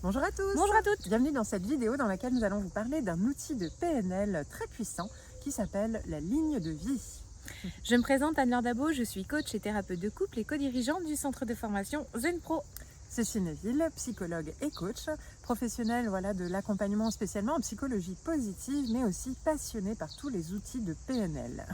Bonjour à tous. Bonjour à toutes. Bienvenue dans cette vidéo dans laquelle nous allons vous parler d'un outil de PNL très puissant qui s'appelle la ligne de vie. Je me présente Anne-Laure Dabo, je suis coach et thérapeute de couple et co-dirigeante du centre de formation Zen Pro. Cécile Neville, psychologue et coach, professionnelle de l'accompagnement spécialement en psychologie positive, mais aussi passionnée par tous les outils de PNL.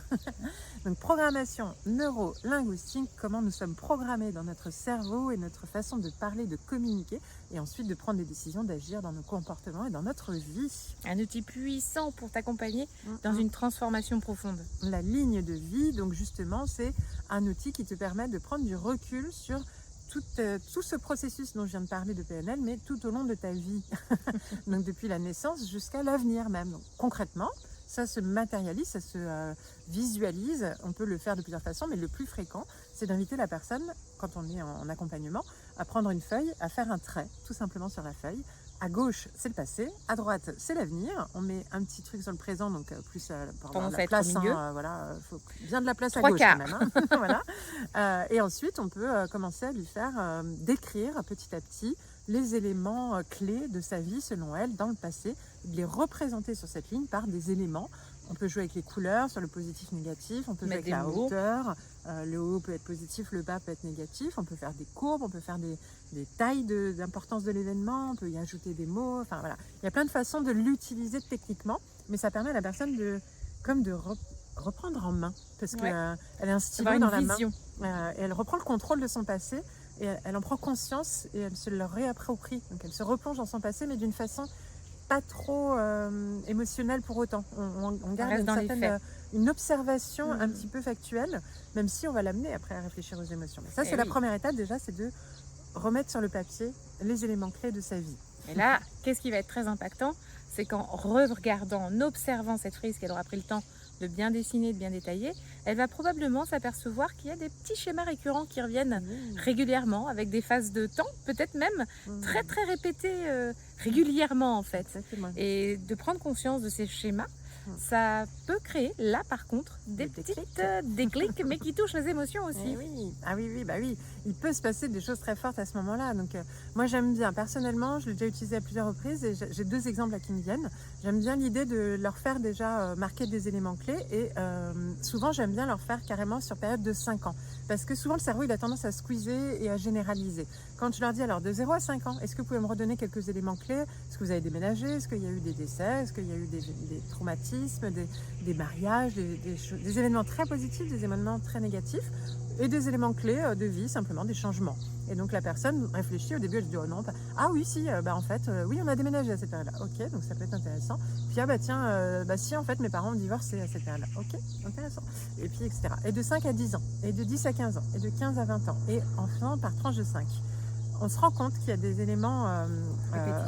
Donc programmation neuro-linguistique, comment nous sommes programmés dans notre cerveau et notre façon de parler, de communiquer, et ensuite de prendre des décisions, d'agir dans nos comportements et dans notre vie. Un outil puissant pour t'accompagner dans une transformation profonde. La ligne de vie, donc justement, c'est un outil qui te permet de prendre du recul sur tout ce processus dont je viens de parler de PNL, mais tout au long de ta vie. Donc depuis la naissance jusqu'à l'avenir même. Donc, concrètement, ça se matérialise, ça se visualise. On peut le faire de plusieurs façons, mais le plus fréquent, c'est d'inviter la personne, quand on est en accompagnement, à prendre une feuille, à faire un trait, tout simplement sur la feuille. À gauche, c'est le passé. À droite, c'est l'avenir. On met un petit truc sur le présent, donc plus pour avoir la place. Faut bien de la place à gauche quand même. Voilà. Et ensuite, on peut commencer à lui faire décrire petit à petit les éléments clés de sa vie selon elle dans le passé, de les représenter sur cette ligne par des éléments. On peut jouer avec les couleurs, sur le positif, négatif, on peut jouer avec la hauteur, le haut peut être positif, le bas peut être négatif, on peut faire des courbes, on peut faire des tailles d'importance de l'événement, on peut y ajouter des mots, enfin voilà. Il y a plein de façons de l'utiliser techniquement, mais ça permet à la personne de reprendre en main, parce qu'elle est un stylo dans la main, et elle reprend le contrôle de son passé, et elle en prend conscience, et elle se le réapproprie, donc elle se replonge dans son passé, mais d'une façon pas trop émotionnel pour autant. On garde une observation un petit peu factuelle, même si on va l'amener après à réfléchir aux émotions. Mais ça, c'est la première étape déjà, c'est de remettre sur le papier les éléments clés de sa vie. Et là, qu'est-ce qui va être très impactant? C'est qu'en regardant, en observant cette frise qu'elle aura pris le temps de bien dessiner, de bien détailler, elle va probablement s'apercevoir qu'il y a des petits schémas récurrents qui reviennent régulièrement, avec des phases de temps, peut-être même très très répétées régulièrement en fait. Et de prendre conscience de ces schémas, ça peut créer, là par contre, des petites déclics, mais qui touchent les émotions aussi. Oui. Il peut se passer des choses très fortes à ce moment-là. Donc, moi, j'aime bien, personnellement, je l'ai déjà utilisé à plusieurs reprises et j'ai deux exemples là qui me viennent. J'aime bien l'idée de leur faire déjà marquer des éléments clés et souvent, j'aime bien leur faire carrément sur période de 5 ans. Parce que souvent, le cerveau, il a tendance à squeezer et à généraliser. Quand je leur dis, alors, de 0 à 5 ans, est-ce que vous pouvez me redonner quelques éléments clés? Est-ce que vous avez déménagé? Est-ce qu'il y a eu des décès? Est-ce qu'il y a eu des traumatismes, des mariages, des événements très positifs, des événements très négatifs et des éléments clés de vie, simplement des changements. Et donc la personne réfléchit, au début elle se dit oh non, en fait oui, on a déménagé à cette période-là, ok, donc ça peut être intéressant. Puis si en fait mes parents ont divorcé à cette période-là, ok, intéressant. Et puis etc. Et de 5 à 10 ans, et de 10 à 15 ans, et de 15 à 20 ans, et enfin par tranche de 5. On se rend compte qu'il y a des éléments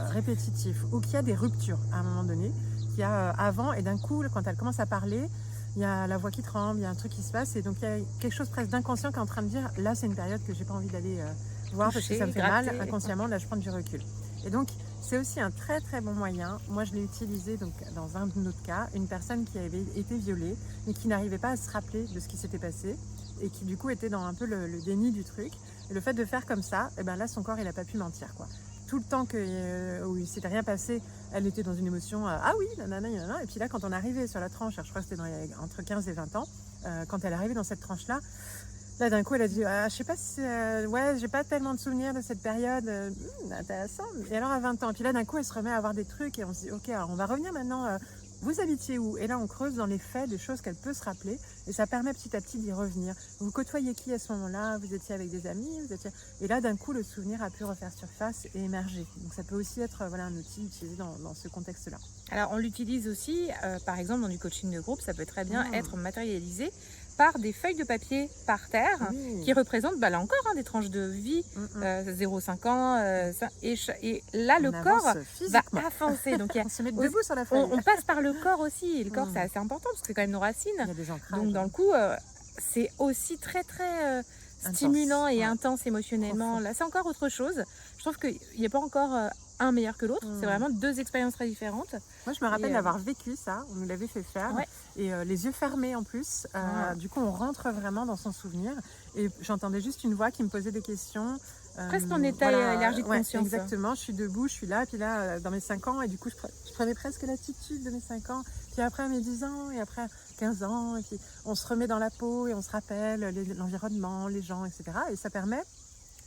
répétitifs ou qu'il y a des ruptures à un moment donné, qu'il y a avant, et d'un coup quand elle commence à parler, il y a la voix qui tremble, il y a un truc qui se passe, et donc il y a quelque chose presque d'inconscient qui est en train de dire là c'est une période que j'ai pas envie d'aller voir parce que ça me fait mal inconsciemment, là je prends du recul. Et donc c'est aussi un très très bon moyen. Moi je l'ai utilisé donc dans un autre cas, une personne qui avait été violée mais qui n'arrivait pas à se rappeler de ce qui s'était passé et qui du coup était dans un peu le déni du truc. Et le fait de faire comme ça, et ben là son corps il a pas pu mentir quoi. Tout le temps où il s'était rien passé, elle était dans une émotion ah oui, nanana. Et puis là, quand on arrivait sur la tranche, je crois que c'était entre 15 et 20 ans, quand elle est arrivée dans cette tranche-là, là d'un coup, elle a dit je sais pas si j'ai pas tellement de souvenirs de cette période, intéressant. Et alors à 20 ans, et puis là d'un coup, elle se remet à avoir des trucs et on se dit ok, alors on va revenir maintenant. Vous habitiez où? Et là, on creuse dans les faits des choses qu'elle peut se rappeler et ça permet petit à petit d'y revenir. Vous côtoyez qui à ce moment-là? Vous étiez avec des amis? Et là, d'un coup, le souvenir a pu refaire surface et émerger. Donc, ça peut aussi être un outil utilisé dans ce contexte-là. Alors, on l'utilise aussi, par exemple, dans du coaching de groupe, ça peut très bien être matérialisé par des feuilles de papier par terre qui représentent, là encore, des tranches de vie, 0,5 ans, et là, le corps va avancer. Donc, on se met debout sur la feuille. On passe par le corps aussi, et le corps, c'est assez important, parce que c'est quand même nos racines. Il y a des ancrages. Donc, dans le coup, c'est aussi très, très stimulant et intense émotionnellement. Là, c'est encore autre chose. Je trouve qu'il n'y a pas encore un meilleur que l'autre. C'est vraiment deux expériences très différentes. Moi, je me rappelle d'avoir vécu ça. On nous l'avait fait faire. Et les yeux fermés en plus. Du coup, on rentre vraiment dans son souvenir. Et j'entendais juste une voix qui me posait des questions. Presque en état élargi de Ouais, conscience. exactement. Je suis debout, je suis là, puis là, dans mes 5 ans, et du coup, je prenais presque l'attitude de mes 5 ans. Puis après, à mes 10 ans, et après 15 ans, et puis on se remet dans la peau et on se rappelle l'environnement, les gens, etc. Et ça permet.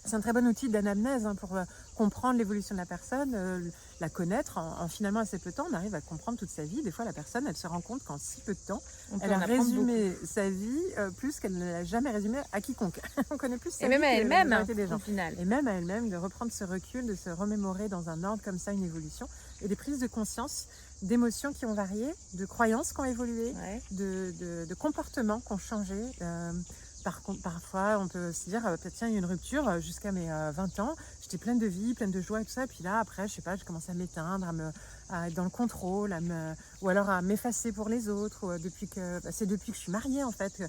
C'est un très bon outil d'anamnèse pour comprendre l'évolution de la personne, la connaître. En finalement assez peu de temps, on arrive à comprendre toute sa vie. Des fois, la personne, elle se rend compte qu'en si peu de temps, On peut elle a en apprendre résumé beaucoup. sa vie plus qu'elle ne l'a jamais résumé à quiconque. On connaît plus sa Et vie même à que la elle-même, majorité des au gens. final. Et même à elle-même, de reprendre ce recul, de se remémorer dans un ordre comme ça une évolution, et des prises de conscience, d'émotions qui ont varié, de croyances qui ont évolué, Ouais. de comportements qui ont changé. Par contre, parfois, on peut se dire, tiens, il y a une rupture jusqu'à mes 20 ans. J'étais pleine de vie, pleine de joie et tout ça. Et puis là, après, je sais pas, j'ai commencé à m'éteindre, à être dans le contrôle, ou alors à m'effacer pour les autres. C'est depuis que je suis mariée, en fait.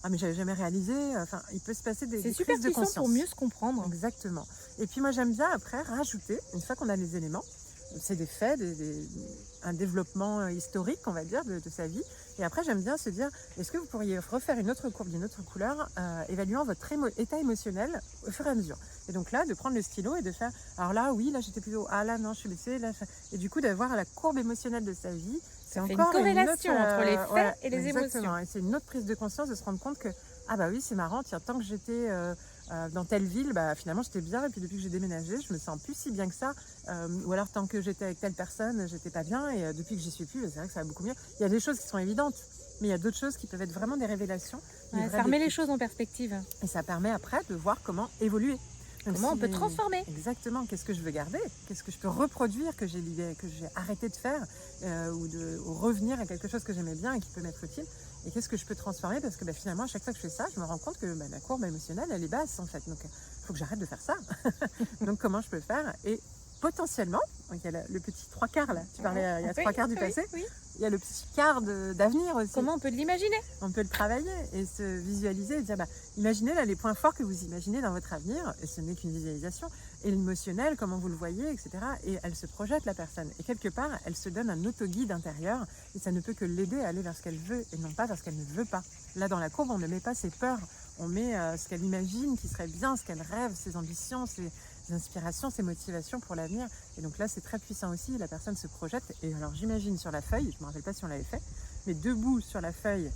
Ah, mais j'avais jamais réalisé. Enfin, il peut se passer C'est des super prises de puissant conscience. pour mieux se comprendre. Exactement. Et puis moi, j'aime bien après rajouter, une fois qu'on a les éléments, c'est des faits, un développement historique, on va dire, de sa vie. Et après, j'aime bien se dire, est-ce que vous pourriez refaire une autre courbe d'une autre couleur, évaluant votre état émotionnel au fur et à mesure. Et donc là, de prendre le stylo et de faire, alors là, oui, là, j'étais plutôt, ah là, non, je suis baissée, là, et du coup, d'avoir la courbe émotionnelle de sa vie. C'est Ça fait une encore corrélation autre, entre les faits ouais, et les exactement. émotions. Et c'est une autre prise de conscience de se rendre compte que, ah bah oui, c'est marrant, tiens, tant que j'étais dans telle ville, bah finalement j'étais bien, et puis depuis que j'ai déménagé, je me sens plus si bien que ça. Ou alors tant que j'étais avec telle personne, j'étais pas bien, et depuis que j'y suis plus, c'est vrai que ça va beaucoup mieux. Il y a des choses qui sont évidentes, mais il y a d'autres choses qui peuvent être vraiment des révélations. Ouais, ça remet les choses en perspective. Et ça permet après de voir comment évoluer. Donc Comment on peut transformer. Exactement, qu'est-ce que je veux garder, qu'est-ce que je peux reproduire, que j'ai arrêté de faire, ou revenir à quelque chose que j'aimais bien et qui peut m'être utile. Et qu'est-ce que je peux transformer, parce que finalement, à chaque fois que je fais ça, je me rends compte que la courbe émotionnelle, elle est basse en fait. Donc, il faut que j'arrête de faire ça. Donc, comment je peux faire? Et potentiellement, il y a le petit trois quarts là, tu parlais, il y a trois quarts du passé. Oui. Il y a le petit quart d'avenir aussi. Comment on peut l'imaginer? On peut le travailler et se visualiser et dire, imaginez là les points forts que vous imaginez dans votre avenir, et ce n'est qu'une visualisation, et l'émotionnel, comment vous le voyez, etc. Et elle se projette, la personne. Et quelque part, elle se donne un autoguide intérieur, et ça ne peut que l'aider à aller vers ce qu'elle veut, et non pas vers ce qu'elle ne veut pas. Là, dans la courbe, on ne met pas ses peurs, on met ce qu'elle imagine qui serait bien, ce qu'elle rêve, ses ambitions, ses inspirations, ses motivations pour l'avenir. Et donc là, c'est très puissant aussi, la personne se projette. Et alors, j'imagine sur la feuille, je ne me rappelle pas si on l'avait fait, mais debout sur la feuille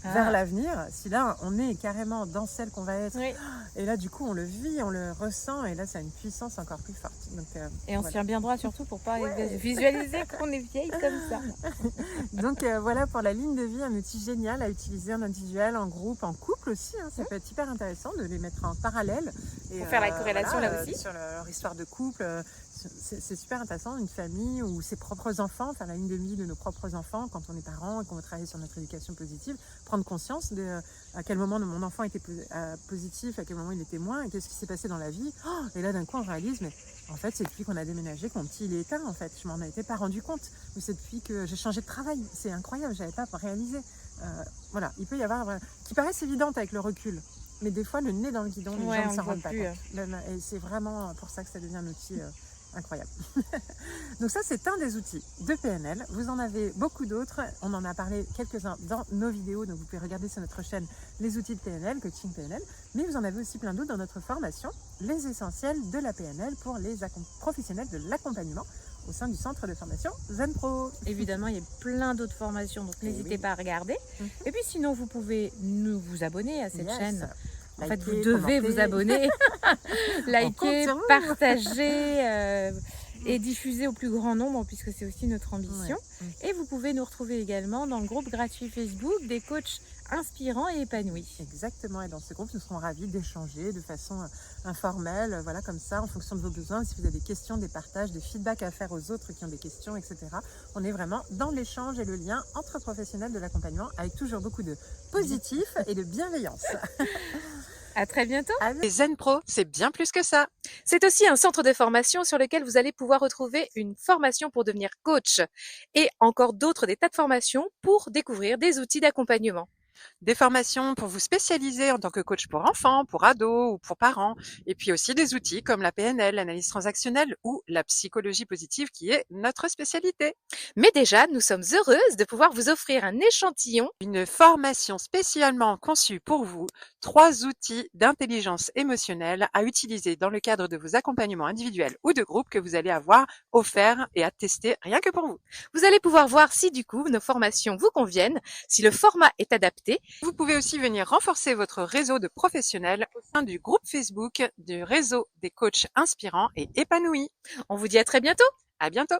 vers l'avenir, si là, on est carrément dans celle qu'on va être. Oui. Et là, du coup, on le vit, on le ressent, et là, ça a une puissance encore plus forte. Donc, et on se tient bien droit, surtout pour pas visualiser qu'on est vieille comme ça. Donc voilà pour la ligne de vie, un outil génial à utiliser en individuel, en groupe, en couple aussi. Ça peut être hyper intéressant de les mettre en parallèle. Et, pour faire la corrélation là aussi. Sur leur histoire de couple, c'est super intéressant, une famille ou ses propres enfants, faire la ligne de vie de nos propres enfants quand on est parents et qu'on veut travailler sur notre éducation positive, prendre conscience de à quel moment mon enfant était positif, à quel moment il était moins, et qu'est-ce qui s'est passé dans la vie. Et là d'un coup on réalise, mais en fait c'est depuis qu'on a déménagé que mon petit il est éteint en fait, je m'en étais pas rendu compte, ou c'est depuis que j'ai changé de travail, c'est incroyable, j'avais pas réalisé. Voilà, il peut y avoir, qui paraissent évidentes avec le recul, mais des fois le nez dans le guidon, les gens ne s'en rendent pas compte. Et c'est vraiment pour ça que ça devient un outil incroyable. Donc ça, c'est un des outils de PNL. Vous en avez beaucoup d'autres. On en a parlé quelques-uns dans nos vidéos. Donc vous pouvez regarder sur notre chaîne les outils de PNL, coaching PNL. Mais vous en avez aussi plein d'autres dans notre formation, les essentiels de la PNL pour les professionnels de l'accompagnement au sein du centre de formation Zenpro. Évidemment, il y a plein d'autres formations, donc n'hésitez pas à regarder. Et puis sinon, vous pouvez vous abonner à cette chaîne. En fait, vous devez vous abonner, liker, partager et diffuser au plus grand nombre, puisque c'est aussi notre ambition. Et vous pouvez nous retrouver également dans le groupe gratuit Facebook des coachs inspirants et épanouis. Exactement, et dans ce groupe, nous serons ravis d'échanger de façon informelle, voilà, comme ça, en fonction de vos besoins. Si vous avez des questions, des partages, des feedbacks à faire aux autres qui ont des questions, etc. On est vraiment dans l'échange et le lien entre professionnels de l'accompagnement, avec toujours beaucoup de positif et de bienveillance. À très bientôt. Et Zenpro, c'est bien plus que ça. C'est aussi un centre de formation sur lequel vous allez pouvoir retrouver une formation pour devenir coach et encore d'autres, des tas de formations pour découvrir des outils d'accompagnement. Des formations pour vous spécialiser en tant que coach pour enfants, pour ados ou pour parents. Et puis aussi des outils comme la PNL, l'analyse transactionnelle ou la psychologie positive qui est notre spécialité. Mais déjà, nous sommes heureuses de pouvoir vous offrir un échantillon. Une formation spécialement conçue pour vous, 3 outils d'intelligence émotionnelle à utiliser dans le cadre de vos accompagnements individuels ou de groupe que vous allez avoir offerts et à tester rien que pour vous. Vous allez pouvoir voir si du coup nos formations vous conviennent, si le format est adapté. Vous pouvez aussi venir renforcer votre réseau de professionnels au sein du groupe Facebook du réseau des coachs inspirants et épanouis. On vous dit à très bientôt. À bientôt!